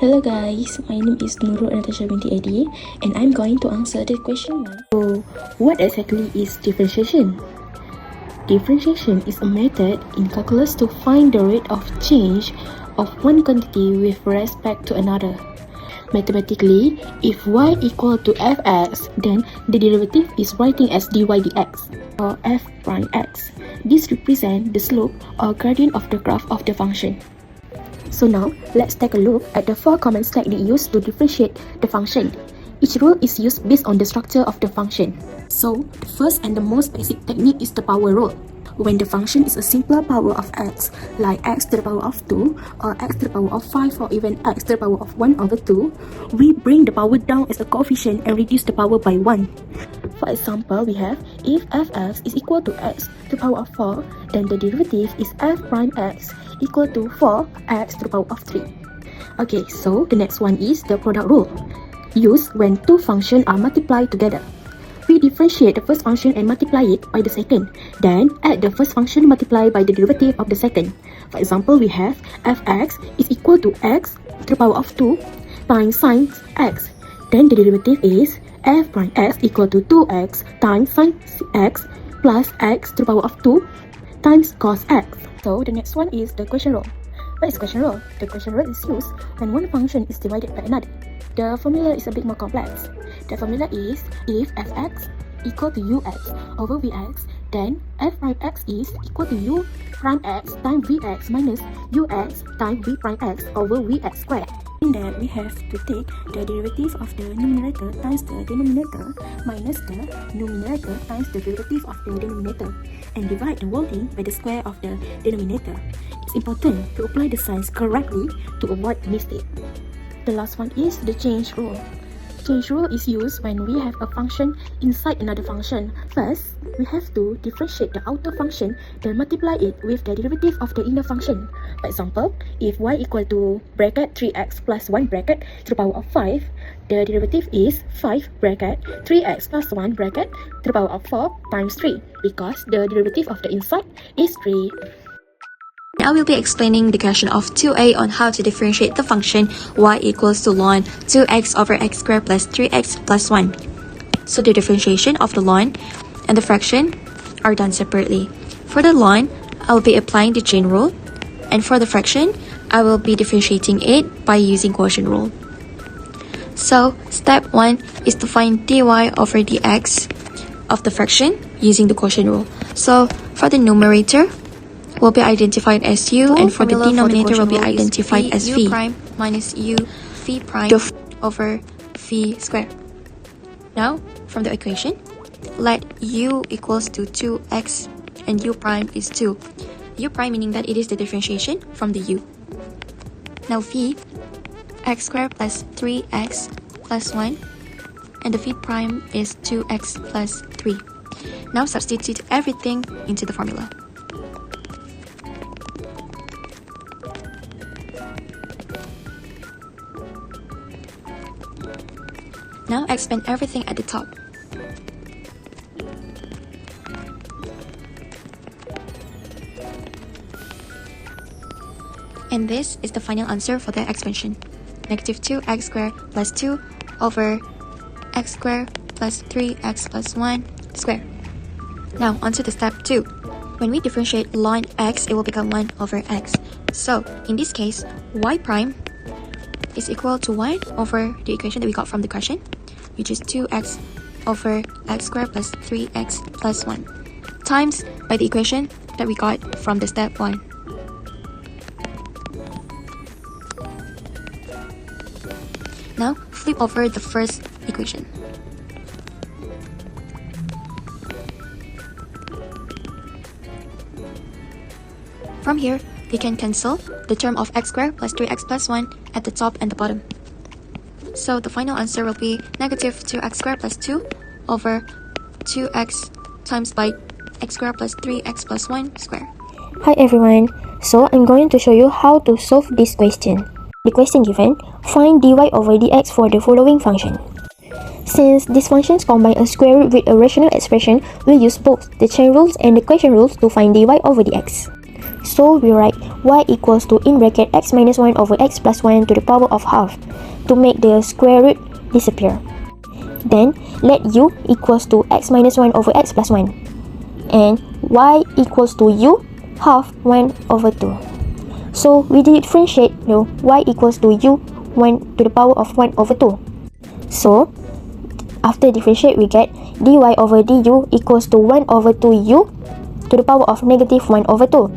Hello guys, my name is Nurul Natasha binti Adi and I'm going to answer the question 1. So, what exactly is differentiation? Differentiation is a method in calculus to find the rate of change of one quantity with respect to another. Mathematically, if y equal to fx, then the derivative is writing as dy dx or f prime x. This represents the slope or gradient of the graph of the function. So now, let's take a look at the 4 common techniques used to differentiate the function. Each rule is used based on the structure of the function. So, the first and the most basic technique is the power rule. When the function is a simpler power of x, like x to the power of 2, or x to the power of 5, or even x to the power of 1 over 2, we bring the power down as a coefficient and reduce the power by 1. For example, we have if fx is equal to x to the power of 4, then the derivative is f prime x equal to 4x to the power of 3. Okay, so the next one is the product rule, used when two functions are multiplied together. We differentiate the first function and multiply it by the second, then add the first function multiplied by the derivative of the second. For example, we have fx is equal to x to the power of 2 times sin x. Then the derivative is f prime x equal to 2x times sin x plus x to the power of 2 times cos x. So the next one is the quotient rule. What is quotient rule? The quotient rule is used when one function is divided by another. The formula is a bit more complex. The formula is if fx equal to ux over vx, then f prime x is equal to u prime x times vx minus ux times v prime x over vx squared. In that, we have to take the derivative of the numerator times the denominator minus the numerator times the derivative of the denominator and divide the whole thing by the square of the denominator. It's important to apply the signs correctly to avoid mistake. The last one is the change rule. Change rule is used when we have a function inside another function. First, we have to differentiate the outer function, then multiply it with the derivative of the inner function. For example, if y equal to bracket 3x plus 1 bracket to the power of 5, the derivative is 5 bracket 3x plus 1 bracket to the power of 4 times 3, because the derivative of the inside is 3. Now we'll be explaining the question of 2a on how to differentiate the function y equals to ln 2x over x squared plus 3x plus 1. So the differentiation of the ln and the fraction are done separately. For the ln, I will be applying the chain rule, and for the fraction, I will be differentiating it by using quotient rule. So step 1 is to find dy over dx of the fraction using the quotient rule. So for the numerator, will be identified as u, and for the denominator will be identified as v prime minus u v prime over v squared. Now, from the equation, let u equals to 2x and u prime is 2. U prime meaning that it is the differentiation from the u. Now v, x squared plus 3x plus 1, and the v prime is 2x plus 3. Now substitute everything into the formula. Now expand everything at the top. And this is the final answer for the expansion. Negative 2x squared plus 2 over x squared plus 3x plus 1 squared. Now onto the step 2. When we differentiate ln x, it will become 1 over x. So in this case, y prime is equal to 1 over the equation that we got from the question, which is 2x over x squared plus 3x plus 1, times by the equation that we got from the step 1. Now flip over the first equation. From here, we can cancel the term of x squared plus 3x plus 1 at the top and the bottom. So the final answer will be negative 2x squared plus 2 over 2x times by x squared plus 3x plus 1 square. Hi everyone, so I'm going to show you how to solve this question. The question given, find dy over dx for the following function. Since these functions combine a square root with a rational expression, we'll use both the chain rules and the quotient rules to find dy over dx. So we write y equals to in bracket x minus 1 over x plus 1 to the power of half to make the square root disappear. Then let u equals to x minus 1 over x plus 1 and y equals to u half 1 over 2. So we differentiate y equals to u 1 to the power of 1 over 2. So after differentiate we get dy over du equals to 1 over 2u to the power of negative 1 over 2.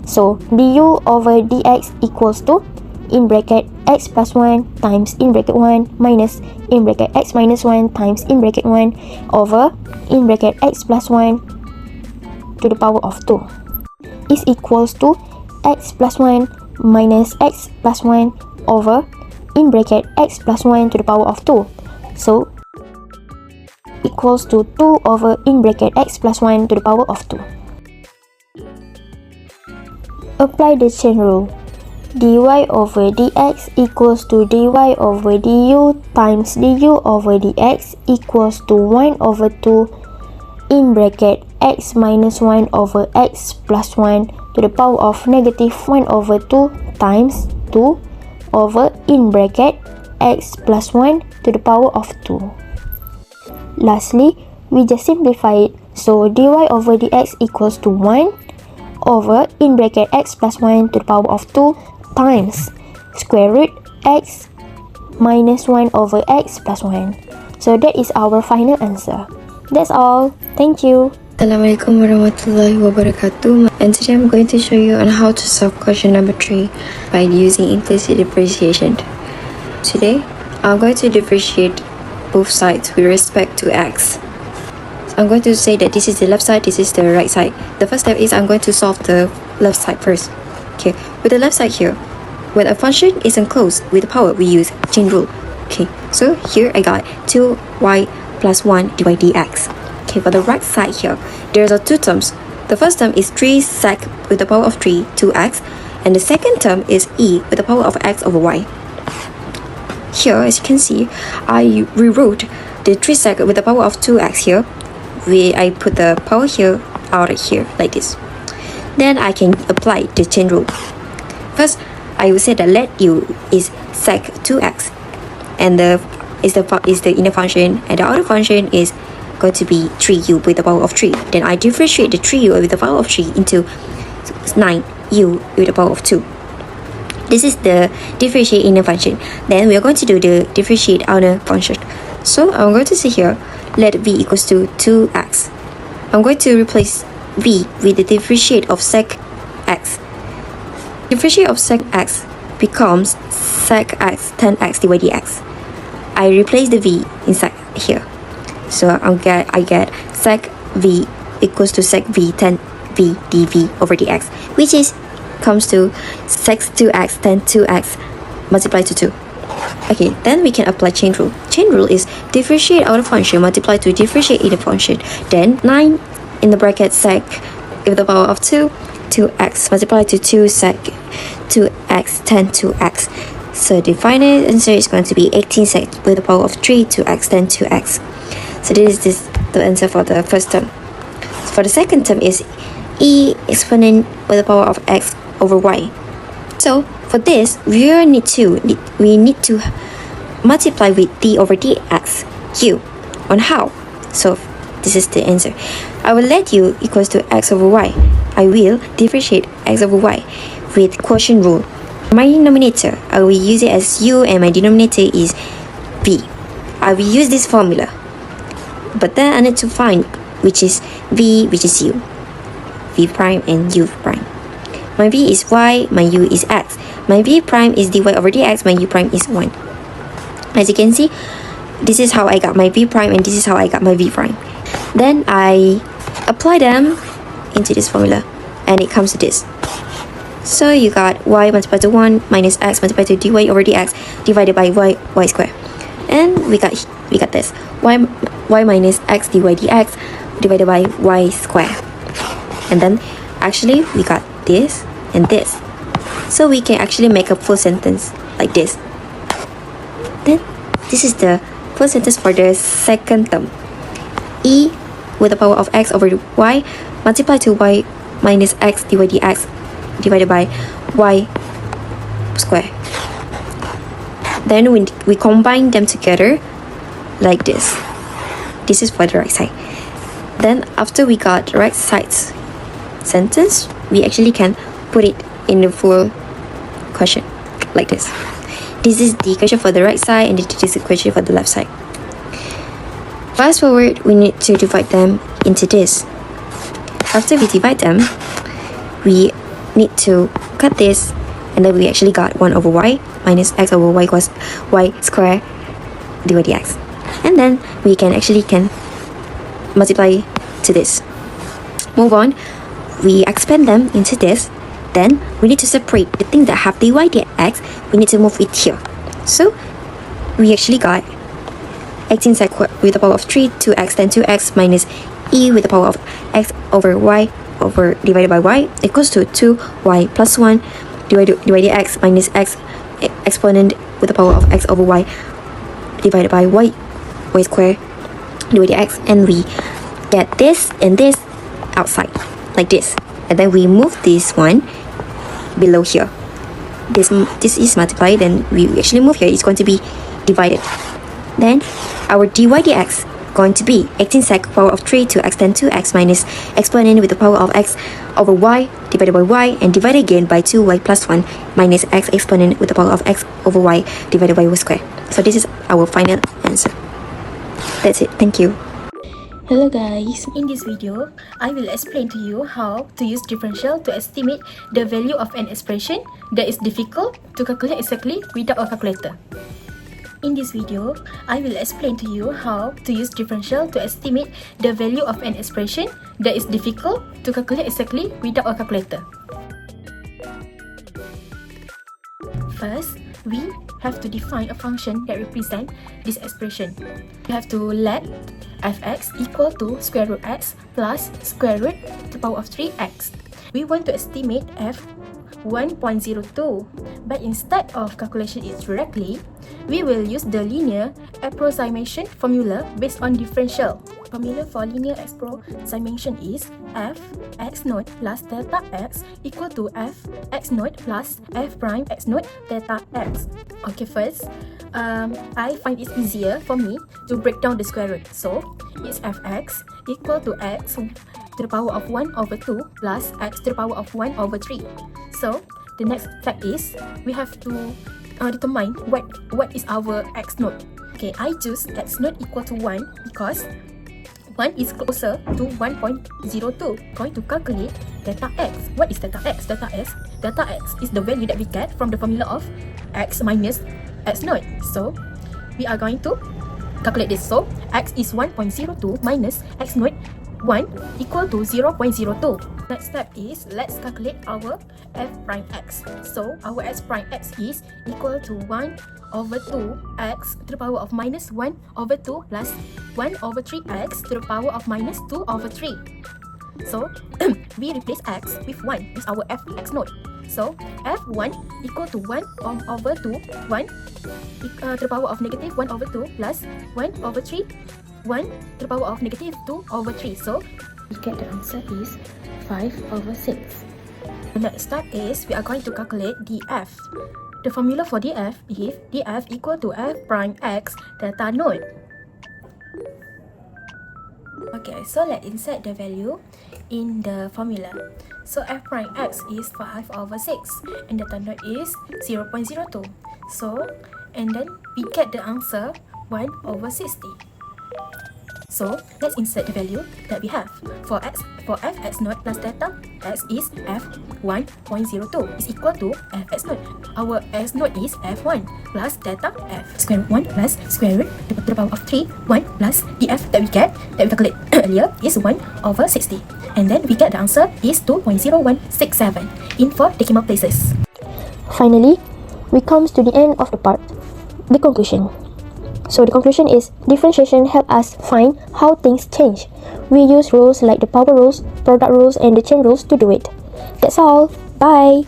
So du over dx equals to in bracket x plus 1 times in bracket 1 minus in bracket x minus 1 times in bracket 1 over in bracket x plus 1 to the power of 2 is equals to x plus 1 minus x plus 1 over in bracket x plus 1 to the power of 2. So equals to 2 over in bracket x plus 1 to the power of 2. Apply the chain rule. Dy over dx equals to dy over du times du over dx equals to 1 over 2 in bracket x minus 1 over x plus 1 to the power of negative 1 over 2 times 2 over in bracket x plus 1 to the power of 2. Lastly, we just simplify it. So dy over dx equals to 1 over in bracket x plus 1 to the power of 2 times square root x minus 1 over x plus 1. So that is our final answer. That's all. Thank you. Assalamualaikum warahmatullahi wabarakatuh, and today I'm going to show you on how to solve question number 3 by using implicit differentiation. Today, I'm going to differentiate both sides with respect to x. I'm going to say that this is the left side, this is the right side. The first step is I'm going to solve the left side first. Okay, with the left side here, when a function is enclosed with the power, we use chain rule. Okay, so here I got 2y plus 1 dy dx. Okay, for the right side here, there's two terms. The first term is 3 sec with the power of 3, 2x, and the second term is e with the power of x over y. Here, as you can see, I rewrote the 3 sec with the power of 2x here. I put the power here out here like this. Then I can apply the chain rule. First, I will say that let u is sec 2x, and the inner function, and the outer function is going to be 3u with the power of 3. Then I differentiate the 3u with the power of 3 into 9u with the power of 2. This is the differentiate inner function. Then we are going to do the differentiate outer function. So I'm going to say here, let v equals to 2x. I'm going to replace v with the differentiate of sec x. Differentiate of sec x becomes sec x 10x divided dx. I replace the v inside here. So I get sec v equals to sec v 10v dv over dx, which comes to sec 2x 10 2x multiplied to 2. Okay, then we can apply chain rule. Chain rule is differentiate outer function multiplied to differentiate inner function. Then 9 in the bracket sec with the power of 2, 2x multiplied to 2 sec 2x 10 2x. So the final answer is going to be 18 sec with the power of 3, 2x 10 2x. So this is the answer for the first term. For the second term is e exponent with the power of x over y. So for this, we need to multiply with d over dx u. On how? So this is the answer. I will let u equals to x over y. I will differentiate x over y with quotient rule. My denominator, I will use it as u, and my denominator is v. I will use this formula, but then I need to find which is v, which is u, v prime and u prime. My v is y, my u is x. My v prime is dy over dx, my u prime is 1. As you can see, this is how I got my v prime, and this is how I got my v prime. Then I apply them into this formula, and it comes to this. So you got y multiplied to 1 minus x multiplied to dy over dx divided by y squared. And we got this, y minus x dy dx divided by y squared. And then actually we got this and this. So we can actually make a full sentence like this. Then this is the full sentence for the second term. E with the power of x over y multiplied to y minus x dy dx divided by y square. Then we combine them together like this. This is for the right side. Then after we got the right side's sentence, we actually can put it in the full question like this. This is the equation for the right side and this is the equation for the left side. Fast forward, we need to divide them into this. After we divide them, we need to cut this, and then we actually got 1 over y minus x over y equals y square dy dx. And then we can multiply to this. Move on, we expand them into this. Then we need to separate the thing that have dy dx. We need to move it here. So we actually got x in sec with the power of 3 2x, then 2x minus e with the power of x over y over divided by y equals to 2y plus 1 divided dx minus x exponent with the power of x over y divided by y square dy dx. And we get this and this outside like this, and then we move this one below here. This is multiplied, then we actually move here, it's going to be divided. Then our dy dx going to be 18 sec power of 3 2x, then 2x minus exponent with the power of x over y divided by y, and divided again by 2y plus 1 minus x exponent with the power of x over y divided by y square. So this is our final answer. That's it. Thank you. Hello guys, in this video, I will explain to you how to use differential to estimate the value of an expression that is difficult to calculate exactly without a calculator. In this video, I will explain to you how to use differential to estimate the value of an expression that is difficult to calculate exactly without a calculator. First, we have to define a function that represents this expression. We have to let fx equal to square root x plus square root to the power of 3x. We want to estimate f 1.02, but instead of calculation it directly, we will use the linear approximation formula based on differential. Formula for linear approximation is f x naught plus theta x equal to f x naught plus f prime x naught theta x. Okay, first, I find it easier for me to break down the square root. So, it's fx equal to x to the power of 1 over 2 plus x to the power of 1 over 3. So, the next step is we have to determine what is our x naught. Okay, I choose x naught equal to 1 because 1 is closer to 1.02. Going to calculate theta x. What is theta x? Theta x is the value that we get from the formula of x minus x naught. So, we are going to calculate this. So, x is 1.02 minus x naught 1 equal to 0.02. Next step is let's calculate our f prime x. So our f prime x is equal to 1 over 2x to the power of minus 1 over 2 plus 1 over 3x to the power of minus 2 over 3. So we replace x with 1 with our fx naught. So f1 equal to 1 over 2, 1 to the power of negative 1 over 2 plus 1 over 3, 1 to the power of negative 2 over 3. So we get the answer is 5 over 6. The next step is we are going to calculate df. The formula for df is df equal to f prime x theta naught. Okay, so let's insert the value in the formula. So f prime x is 5 over 6 and theta naught is 0.02. So, and then we get the answer 1 over 60. So, let's insert the value that we have. For fx naught plus theta, x is f1.02 is equal to fx naught. Our x naught is f1 plus theta f square root 1 plus square root to the power of 3, 1 plus df that we calculate earlier is 1 over 60. And then we get the answer is 2.0167 in 4 decimal places. Finally, we come to the end of the part, the conclusion. So the conclusion is differentiation help us find how things change. We use rules like the power rules, product rules, and the chain rules to do it. That's all. Bye!